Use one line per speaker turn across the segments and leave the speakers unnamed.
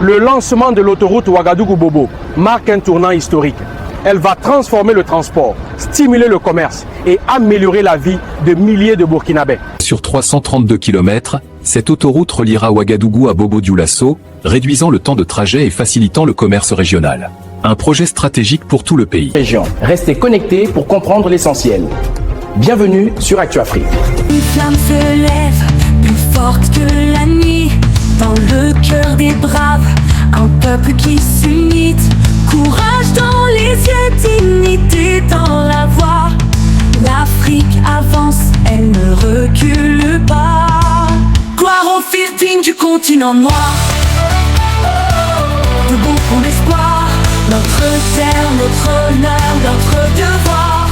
le lancement de l'autoroute Ouagadougou-Bobo marque un tournant historique. Elle va transformer le transport, stimuler le commerce et améliorer la vie de milliers de Burkinabés.
Sur 332 km, cette autoroute reliera Ouagadougou à Bobo-Dioulasso, réduisant le temps de trajet et facilitant le commerce régional. Un projet stratégique pour tout le pays.
Restez connectés pour comprendre l'essentiel. Bienvenue sur ActuAfrique.
Une flamme se lève, plus forte que la nuit, dans le cœur des braves, un peuple qui s'unit. Courage dans les yeux, dignité dans la voix. L'Afrique avance, elle ne recule pas. Gloire aux fils dignes du continent noir. Debout pour l'espoir, notre terre, notre honneur, notre devoir.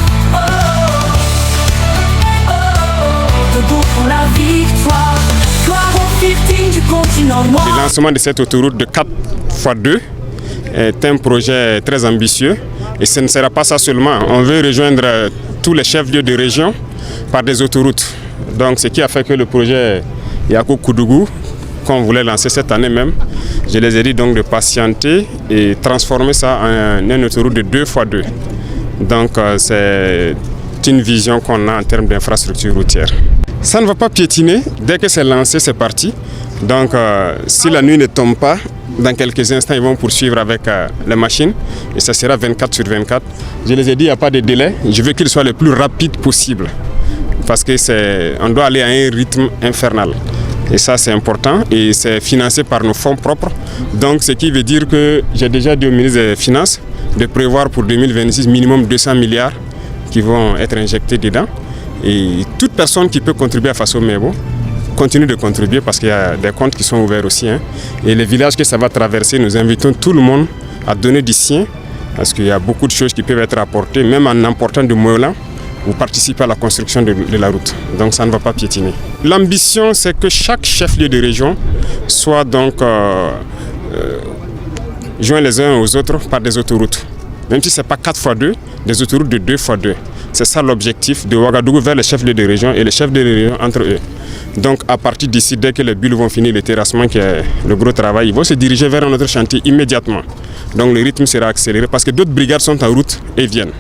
Debout pour la victoire. Gloire aux fils dignes du continent noir.
Le lancement de cette autoroute de 4x2 est un projet très ambitieux et ce ne sera pas ça seulement. On veut rejoindre tous les chefs-lieux de région par des autoroutes. Donc ce qui a fait que le projet Yakou-Koudougou, qu'on voulait lancer cette année même, je les ai dit donc de patienter et transformer ça en une autoroute de 2x2. Donc c'est une vision qu'on a en termes d'infrastructure routière. Ça ne va pas piétiner, dès que c'est lancé, c'est parti. Donc si la nuit ne tombe pas, dans quelques instants, ils vont poursuivre avec les machines et ça sera 24/24. Je les ai dit, il n'y a pas de délai. Je veux qu'il soit le plus rapide possible parce qu'on doit aller à un rythme infernal. Et ça, c'est important et c'est financé par nos fonds propres. Donc, ce qui veut dire que j'ai déjà dit au ministre des Finances de prévoir pour 2026 minimum 200 milliards qui vont être injectés dedans. Et toute personne qui peut contribuer à Faso Mebo continue de contribuer parce qu'il y a des comptes qui sont ouverts aussi. Et les villages que ça va traverser, nous invitons tout le monde à donner du sien parce qu'il y a beaucoup de choses qui peuvent être apportées, même en important du moyen ou participer à la construction de la route. Donc ça ne va pas piétiner. L'ambition, c'est que chaque chef-lieu de région soit donc joint les uns aux autres par des autoroutes. Même si ce n'est pas 4x2, des autoroutes de 2x2. C'est ça l'objectif de Ouagadougou vers les chefs-lieux de région et les chefs de région entre eux. Donc à partir d'ici, dès que les bulles vont finir le terrassement, qui est le gros travail, ils vont se diriger vers un autre chantier immédiatement. Donc le rythme sera accéléré parce que d'autres brigades sont en route et viennent.